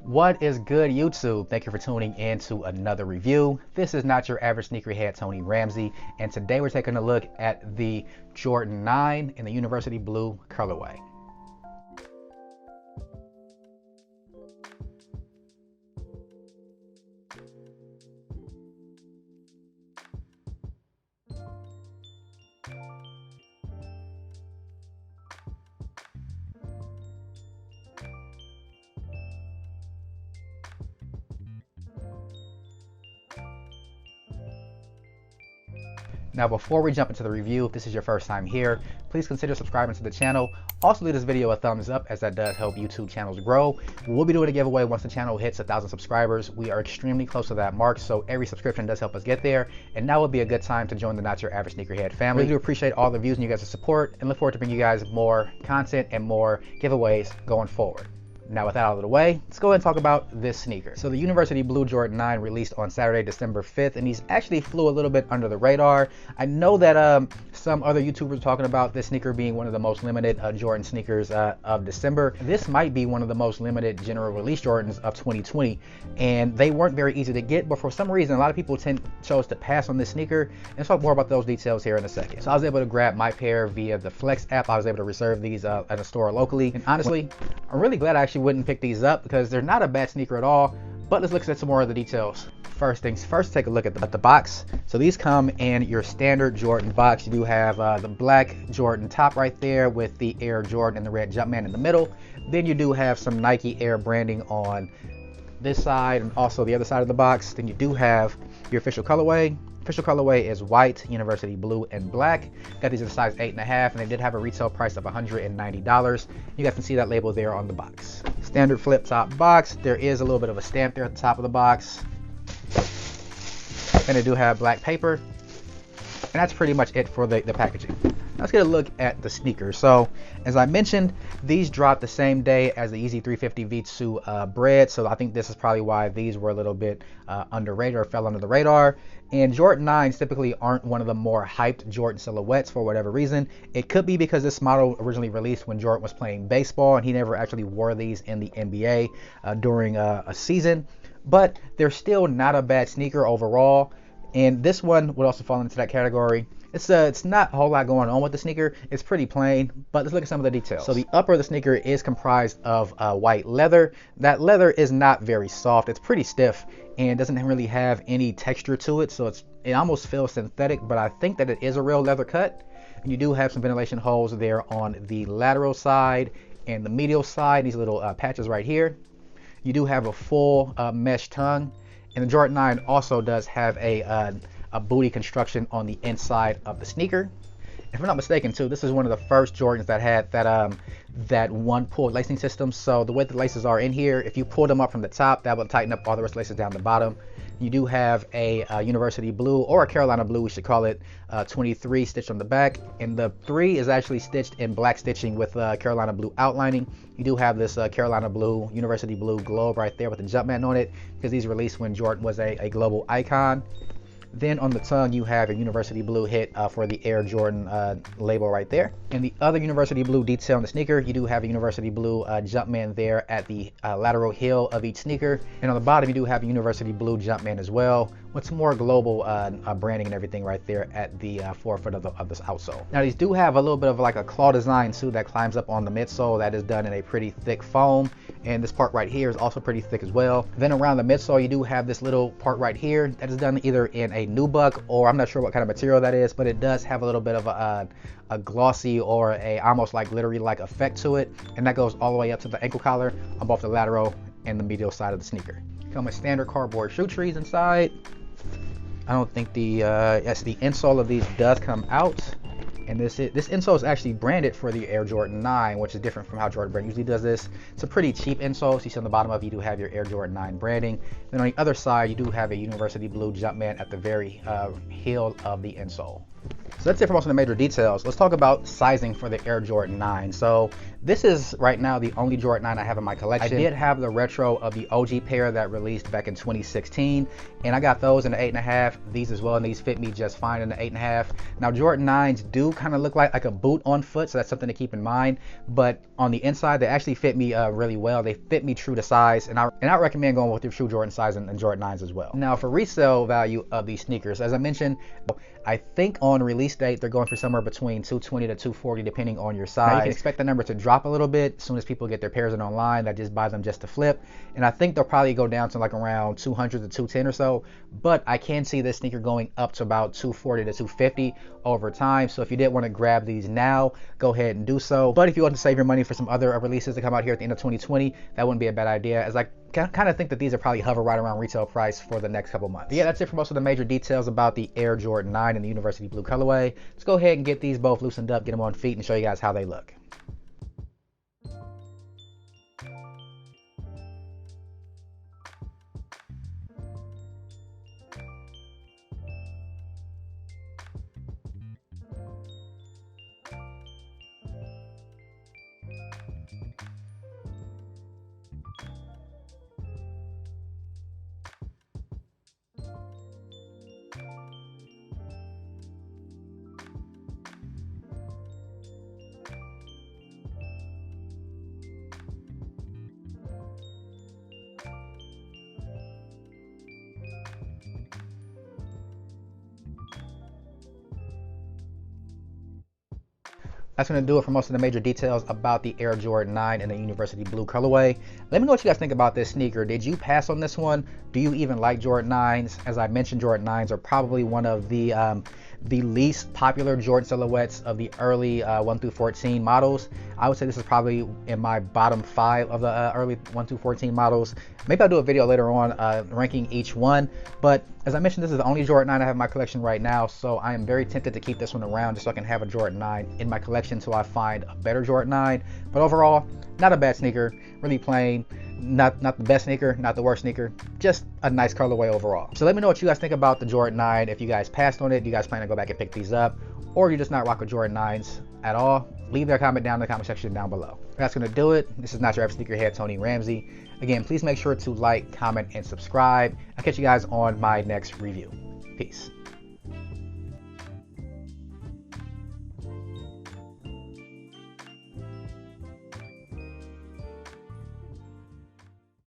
What is good, YouTube? Thank you for tuning in to another review. This is not your average sneakerhead, Tony Ramsey, and today we're taking a look at the Jordan 9 in the University Blue colorway. Now, before we jump into the review, if this is your first time here, please consider subscribing to the channel. Also, leave this video a thumbs up, as that does help YouTube channels grow. We'll be doing a giveaway once the channel hits 1,000 subscribers. We are extremely close to that mark, so every subscription does help us get there. And now would be a good time to join the Not Your Average Sneakerhead family. We do appreciate all the views and you guys' support, and look forward to bringing you guys more content and more giveaways going forward. Now, with that out of the way, let's go ahead and talk about this sneaker. So the University Blue Jordan 9 released on Saturday, December 5th, and these actually flew a little bit under the radar. I know that some other YouTubers are talking about this sneaker being one of the most limited Jordan sneakers of December. This might be one of the most limited general release Jordans of 2020, and they weren't very easy to get, but for some reason, a lot of people chose to pass on this sneaker. And let's talk more about those details here in a second. So I was able to grab my pair via the Flex app. I was able to reserve these at a store locally, and honestly, I'm really glad I actually wouldn't pick these up because they're not a bad sneaker at all. But let's look at some more of the details. First things first, take a look at the box. So these come in your standard Jordan box. You do have the black Jordan top right there with the Air Jordan and the red Jumpman in the middle. Then you do have some Nike Air branding on this side and also the other side of the box. Then you do have your official colorway. Official colorway is white, University Blue, and black. Got these in size 8.5, and they did have a retail price of $190. You guys can see that label there on the box. Standard flip top box. There is a little bit of a stamp there at the top of the box. And they do have black paper. And that's pretty much it for the packaging. Now let's get a look at the sneakers. So, as I mentioned, these dropped the same day as the Yeezy 350 V2 Bred. So I think this is probably why these were a little bit underrated or fell under the radar. And Jordan 9s typically aren't one of the more hyped Jordan silhouettes for whatever reason. It could be because this model originally released when Jordan was playing baseball and he never actually wore these in the NBA during a season. But they're still not a bad sneaker overall. And this one would also fall into that category. It's not a whole lot going on with the sneaker. It's pretty plain, but let's look at some of the details. So the upper of the sneaker is comprised of white leather. That leather is not very soft. It's pretty stiff and doesn't really have any texture to it. So it almost feels synthetic, but I think that it is a real leather cut. And you do have some ventilation holes there on the lateral side and the medial side, these little patches right here. You do have a full mesh tongue. And the Jordan 9 also does have a booty construction on the inside of the sneaker. If I'm not mistaken too, this is one of the first Jordans that had that one pull lacing system. So the way the laces are in here, if you pull them up from the top, that will tighten up all the rest of the laces down the bottom. You do have a University Blue, or a Carolina Blue, we should call it, 23 stitched on the back. And the 3 is actually stitched in black stitching with Carolina Blue outlining. You do have this Carolina Blue, University Blue globe right there with the Jumpman on it, because these released when Jordan was a global icon. Then on the tongue, you have a University Blue hit for the Air Jordan label right there. And the other University Blue detail on the sneaker, you do have a University Blue Jumpman there at the lateral heel of each sneaker. And on the bottom, you do have a University Blue Jumpman as well, with some more global branding and everything right there at the forefoot of this outsole. Now, these do have a little bit of like a claw design too that climbs up on the midsole. That is done in a pretty thick foam. And this part right here is also pretty thick as well. Then around the midsole, you do have this little part right here that is done either in a nubuck, or I'm not sure what kind of material that is, but it does have a little bit of a glossy or a almost like glittery like effect to it. And that goes all the way up to the ankle collar on both the lateral and the medial side of the sneaker. Come with standard cardboard shoe trees inside. I don't think the insole of these does come out. And this insole is actually branded for the Air Jordan 9, which is different from how Jordan Brand usually does this. It's a pretty cheap insole. So you see on the bottom of it, you do have your Air Jordan 9 branding. Then on the other side, you do have a University Blue Jumpman at the very heel of the insole. So that's it for most of the major details. Let's talk about sizing for the Air Jordan 9. So This is right now the only Jordan 9 I have in my collection. I did have the retro of the OG pair that released back in 2016, and I got those in the 8.5. These as well, and these fit me just fine in the 8.5. Now Jordan 9s do kind of look like a boot on foot, so that's something to keep in mind. But on the inside, they actually fit me really well. They fit me true to size, and I recommend going with your true Jordan size and Jordan 9s as well. Now for resale value of these sneakers, as I mentioned, I think on release date they're going for somewhere between $220 to $240 depending on your size. Now you can expect the number to drop a little bit as soon as people get their pairs in online that just buy them just to flip, and I think they'll probably go down to like around $200 to $210 or so, but I can see this sneaker going up to about $240 to $250 over time. So if you did want to grab these now, go ahead and do so. But if you want to save your money for some other releases to come out here at the end of 2020, that wouldn't be a bad idea, as I kind of think that these are probably hover right around retail price for the next couple months. But yeah, that's it for most of the major details about the Air Jordan 9 in the University Blue colorway. Let's go ahead and get these both loosened up, get them on feet, and show you guys how they look. That's going to do it for most of the major details about the Air Jordan 9 in the University Blue colorway. Let me know what you guys think about this sneaker. Did you pass on this one? Do you even like Jordan 9s? As I mentioned, Jordan 9s are probably one of the least popular Jordan silhouettes of the early 1 through 14 models. I would say this is probably in my bottom 5 of the early 1 through 14 models. Maybe I'll do a video later on ranking each one, but as I mentioned, this is the only Jordan 9 I have in my collection right now, so I am very tempted to keep this one around just so I can have a Jordan 9 in my collection until I find a better Jordan 9. But overall, not a bad sneaker, really plain, not the best sneaker, not the worst sneaker, just a nice colorway overall. So let me know what you guys think about the Jordan 9. If you guys passed on it, do you guys plan to go back and pick these up, or you're just not rocking Jordan 9s at all? Leave that comment down in the comment section down below. That's gonna do it. This is not your average sneakerhead, Tony Ramsey. Again, please make sure to like, comment, and subscribe. I'll catch you guys on my next review. Peace.